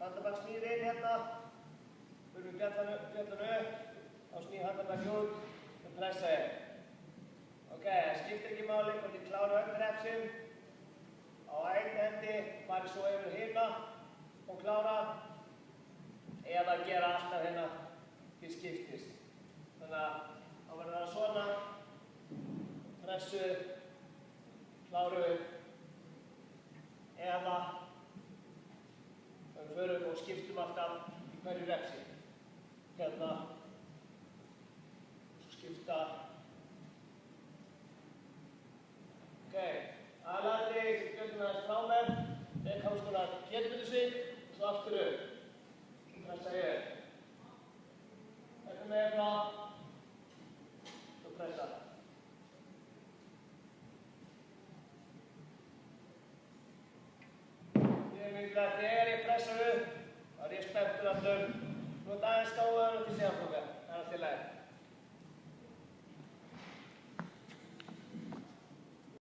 handarbak snýr inn hérna, förum bjallan upp, þá snýr handarbak út og pressa ég. Ok, það skiptir ekki máli hvort ég klára öll repsin. Á einn hendi farið svo yfir hina og klára eða gera alltaf hérna til skiptist. Þannig að þá verður það svona, pressu, kláru eða við förum og skiptum alltaf í hverju repsi. Hérna, svo skipta. Ok, aðlaðið sem gjörðum aðeins frá mér, alls konar kérbyttusvið, svo aftur upp. Svo pressa ég. Þetta með frá, svo pressa. Þegar ég pressa upp, þá er ég spenntur aftur. Nú aðeins skáðan og til síðan